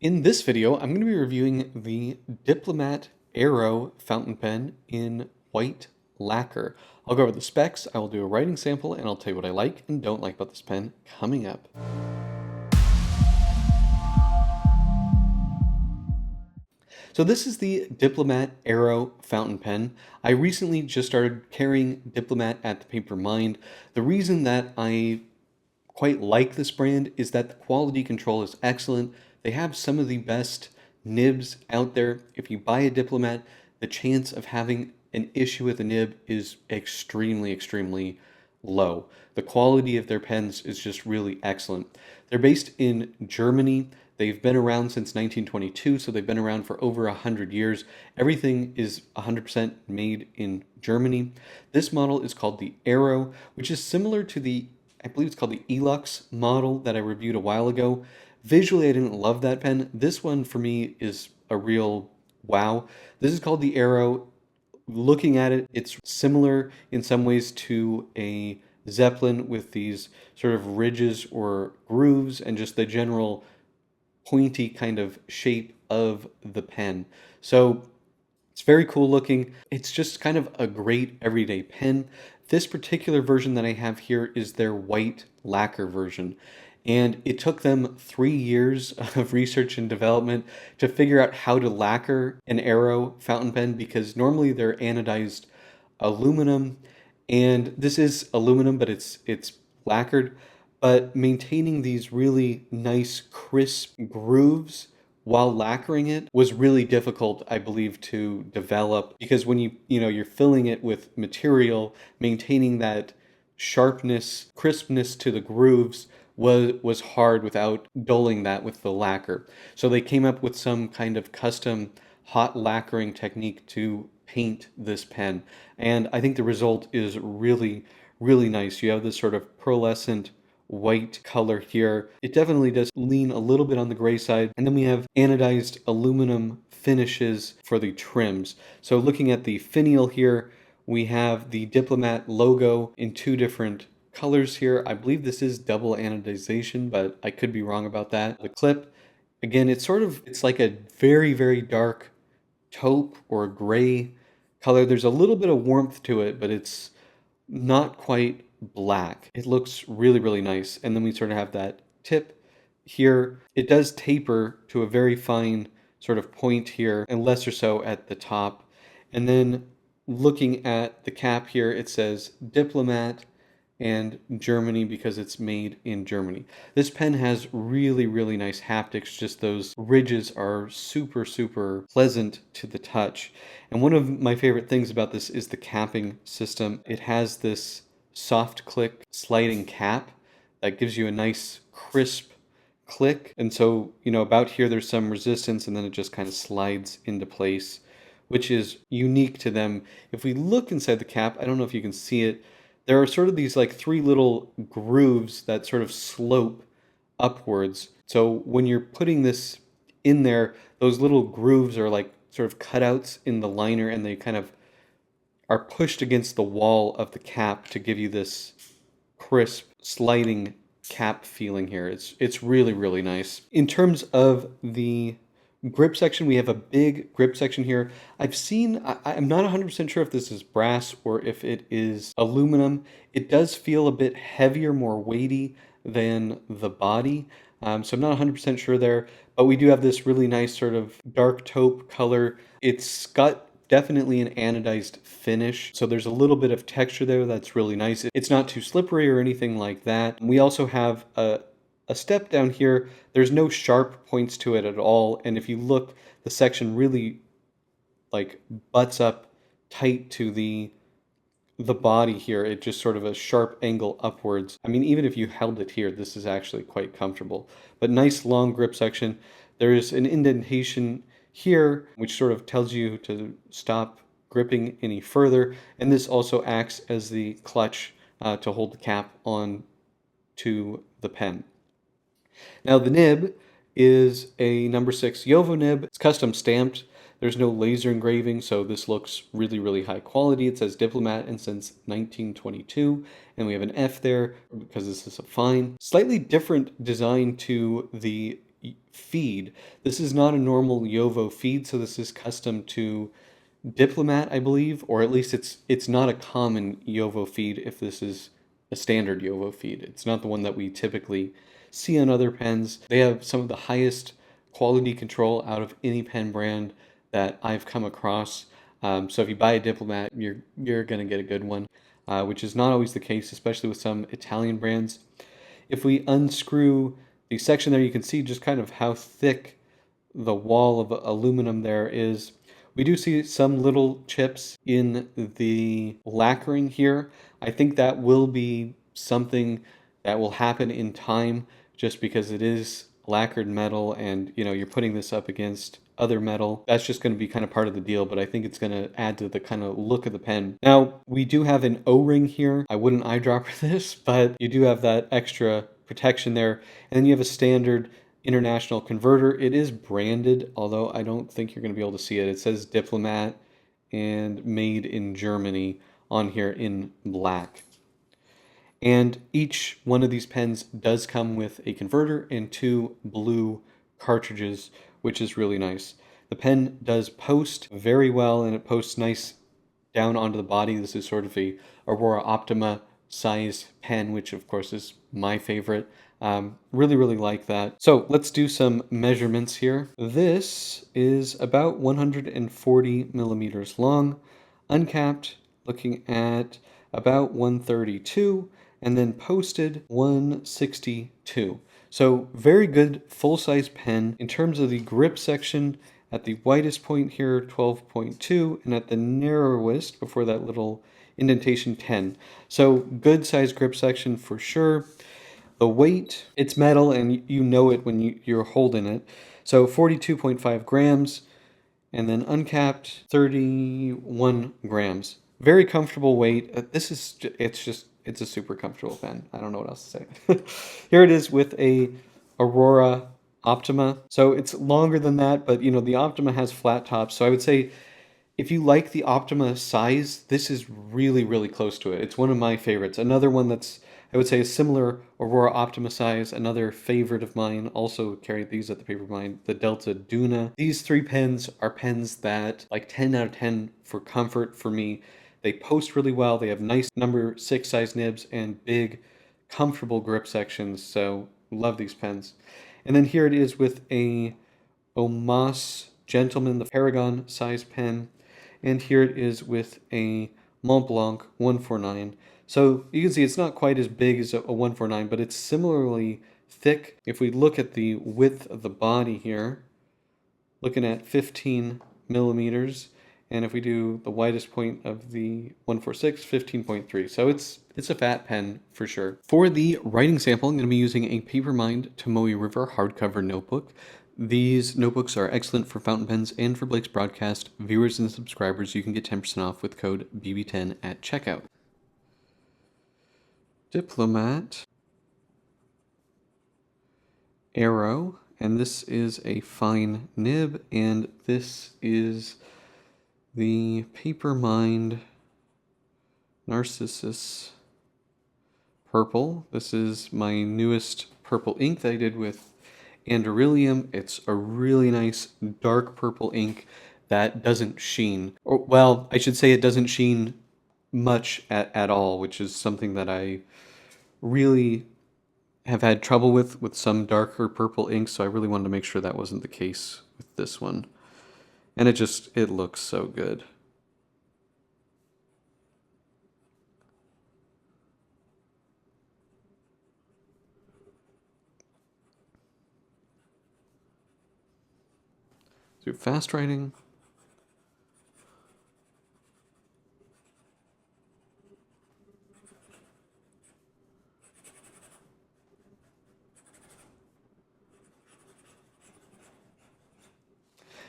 In this video, I'm going to be reviewing the Diplomat Aero Fountain Pen in white lacquer. I'll go over the specs, I will do a writing sample, and I'll tell you what I like and don't like about this pen coming up. So this is the Diplomat Aero Fountain Pen. I recently just started carrying Diplomat at the Paper Mind. The reason that I quite like this brand is that the quality control is excellent. They have some of the best nibs out there. If you buy a Diplomat, the chance of having an issue with a nib is extremely low. The quality of their pens is just really excellent. They're based in Germany. They've been around since 1922, so they've been around for over 100 years. Everything is 100% made in Germany. This model is called the Aero, which is similar to the, I believe it's called the Elux model that I reviewed a while ago. Visually, I didn't love that pen. This one for me is a real wow. This is called the Aero. Looking at it, it's similar in some ways to a zeppelin with these sort of ridges or grooves and just the general pointy kind of shape of the pen. So it's very cool looking. It's just kind of a great everyday pen. This particular version that I have here is their white lacquer version. And it took them 3 years of research and development to figure out how to lacquer an Aero fountain pen because normally they're anodized aluminum. And this is aluminum, but it's lacquered. But maintaining these really nice, crisp grooves while lacquering it was really difficult, I believe, to develop because when you're filling it with material, maintaining that sharpness, crispness to the grooves was hard without dulling that with the lacquer. So they came up with some kind of custom hot lacquering technique to paint this pen. And I think the result is really nice. You have this sort of pearlescent white color here. It definitely does lean a little bit on the gray side. And then we have anodized aluminum finishes for the trims. So looking at the finial here, we have the Diplomat logo in two different colors here. I believe this is double anodization, but I could be wrong about that. The clip, again, it's like a very dark taupe or gray color. There's a little bit of warmth to it, but it's not quite black. It looks really nice. And then we sort of have that tip here. It does taper to a very fine sort of point here and less or so at the top. And then looking at the cap here, it says Diplomat and Germany because it's made in Germany. This pen has really nice haptics. Just those ridges are super pleasant to the touch. And one of my favorite things about this is the capping system. It has this soft click sliding cap that gives you a nice crisp click. And so, about here there's some resistance and then it just kind of slides into place, which is unique to them. If we look inside the cap, I don't know if you can see it, there are sort of these like three little grooves that sort of slope upwards. So when you're putting this in there, those little grooves are like sort of cutouts in the liner and they kind of are pushed against the wall of the cap to give you this crisp sliding cap feeling here. It's really nice. In terms of the grip section, we have a big grip section here. I'm not 100% sure if this is brass or if it is aluminum. It does feel a bit heavier, more weighty than the body. So I'm not 100% sure there, but we do have this really nice sort of dark taupe color. It's got definitely an anodized finish, so there's a little bit of texture there that's really nice. It's not too slippery or anything like that. We also have a step down here. There's no sharp points to it at all, and if you look, the section really like butts up tight to the body here. It just sort of a sharp angle upwards. I mean, even if you held it here, this is actually quite comfortable. But nice long grip section. There's an indentation here, which sort of tells you to stop gripping any further. And this also acts as the clutch to hold the cap on to the pen. Now the nib is a number 6 Yovo nib. It's custom stamped. There's no laser engraving, so this looks really high quality. It says Diplomat and since 1922, and we have an F there because this is a fine. Slightly different design to the feed. This is not a normal Yovo feed, so this is custom to Diplomat, I believe, or at least it's not a common Yovo feed if this is a standard Yovo feed. It's not the one that we typically see on other pens. They have some of the highest quality control out of any pen brand that I've come across. So if you buy a Diplomat, you're gonna get a good one, which is not always the case, especially with some Italian brands. If we unscrew the section there, you can see just kind of how thick the wall of aluminum there is. We do see some little chips in the lacquering here. I think that will be something that will happen in time just because it is lacquered metal and you're putting this up against other metal. That's just going to be kind of part of the deal, but I think it's going to add to the kind of look of the pen. Now, we do have an O-ring here. I wouldn't eyedropper this, but you do have that extra protection there. And then you have a standard international converter. It is branded, although I don't think you're going to be able to see it. It says Diplomat and made in Germany on here in black. And each one of these pens does come with a converter and 2 blue cartridges, which is really nice. The pen does post very well, and it posts nice down onto the body. This is sort of a Aurora Optima size pen, which of course is my favorite. Really, really like that. So let's do some measurements here. This is about 140 millimeters long, uncapped, looking at about 132, and then posted 162. So very good full-size pen. In terms of the grip section, at the widest point here, 12.2, and at the narrowest, before that little indentation, 10. So good size grip section for sure. The weight, it's metal and you know it when you're holding it. So 42.5 grams, and then uncapped 31 grams. Very comfortable weight. It's a super comfortable pen. I don't know what else to say. Here it is with a Aurora Optima. So it's longer than that, but the Optima has flat tops. So I would say if you like the Optima size, this is really, really close to it. It's one of my favorites. Another one that's, I would say, a similar Aurora Optima size. Another favorite of mine, also carried these at the Paper Mine, the Delta Duna. These 3 pens are pens that, like 10 out of 10 for comfort for me. They post really well. They have nice number 6 size nibs and big, comfortable grip sections. So love these pens. And then here it is with a Omas Gentleman, the Paragon size pen. And here it is with a Mont Blanc 149. So you can see it's not quite as big as a 149, but it's similarly thick. If we look at the width of the body here, looking at 15 millimeters. And if we do the widest point of the 146, 15.3. So it's a fat pen for sure. For the writing sample, I'm going to be using a Papermind Tomoe River hardcover notebook. These notebooks are excellent for fountain pens and for Blake's broadcast. Viewers and subscribers, you can get 10% off with code BB10 at checkout. Diplomat Aero, and this is a fine nib, and this is the Papermind Narcissus Purple. This is my newest purple ink that I did with Andoryllium. It's a really nice dark purple ink that doesn't sheen. Or, well, I should say it doesn't sheen much at all, which is something that I really have had trouble with some darker purple inks, so I really wanted to make sure that wasn't the case with this one. And it looks so good. Do fast writing.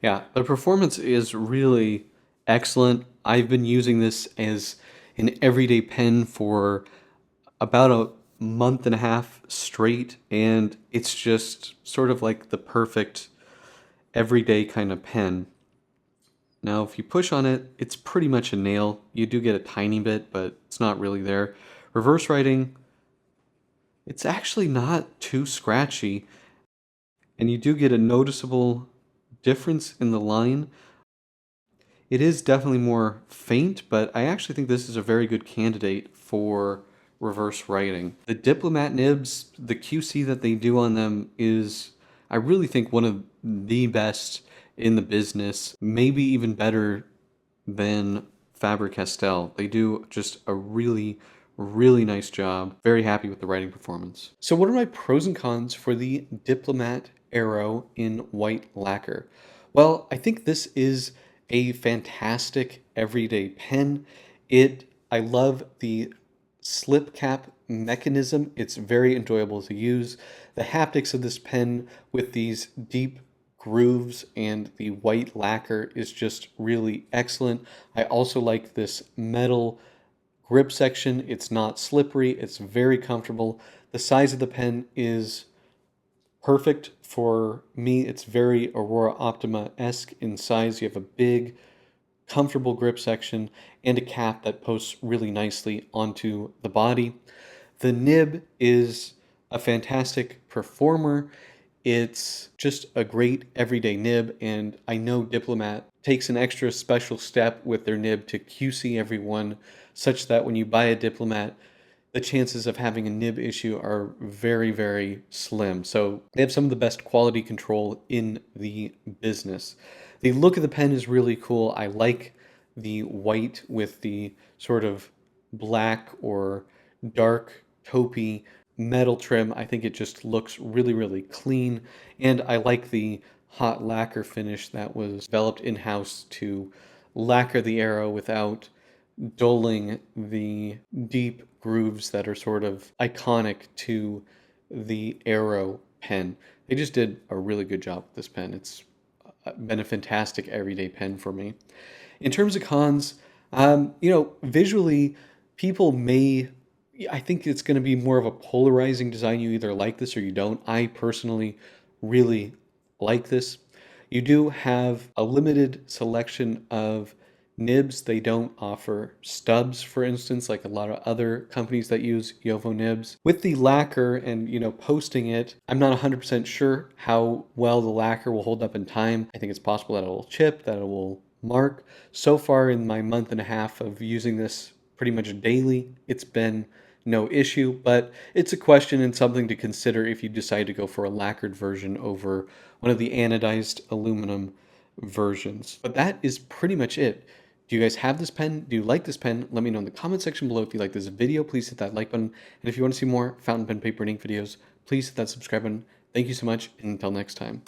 Yeah, the performance is really excellent. I've been using this as an everyday pen for about a month and a half straight, and it's just sort of like the perfect everyday kind of pen. Now, if you push on it, it's pretty much a nail. You do get a tiny bit, but it's not really there. Reverse writing, it's actually not too scratchy. and you do get a noticeable difference in the line. It is definitely more faint, but I actually think this is a very good candidate for reverse writing. The Diplomat nibs, the QC that they do on them is, I really think, one of the best in the business, maybe even better than Faber-Castell. They do just a really, really nice job. Very happy with the writing performance. So what are my pros and cons for the Diplomat Aero in white lacquer? Well, I think this is a fantastic everyday pen. I love the slip cap mechanism. It's very enjoyable to use. The haptics of this pen with these deep grooves and the white lacquer is just really excellent. I also like this metal grip section. It's not slippery, it's very comfortable. The size of the pen is perfect for me. It's very Aurora Optima-esque in size. You have a big, comfortable grip section and a cap that posts really nicely onto the body. The nib is a fantastic performer. It's just a great everyday nib, and I know Diplomat takes an extra special step with their nib to QC everyone, such that when you buy a Diplomat, the chances of having a nib issue are very, very slim. So they have some of the best quality control in the business. The look of the pen is really cool. I like the white with the sort of black or dark taupey metal trim. I think it just looks really, really clean. And I like the hot lacquer finish that was developed in-house to lacquer the arrow without dulling the deep grooves that are sort of iconic to the Aero pen. They just did a really good job with this pen. It's been a fantastic everyday pen for me. In terms of cons, visually, people may, I think it's going to be more of a polarizing design. You either like this or you don't. I personally really like this. You do have a limited selection of nibs. They don't offer stubs, for instance, like a lot of other companies that use Yovo nibs. With the lacquer and, posting it, I'm not 100% sure how well the lacquer will hold up in time. I think it's possible that it will chip, that it will mark. So far in my month and a half of using this pretty much daily, it's been no issue, but it's a question and something to consider if you decide to go for a lacquered version over one of the anodized aluminum versions. But that is pretty much it. Do you guys have this pen? Do you like this pen? Let me know in the comment section below. If you like this video, please hit that like button. And if you want to see more fountain pen, paper, and ink videos, please hit that subscribe button. Thank you so much, and until next time.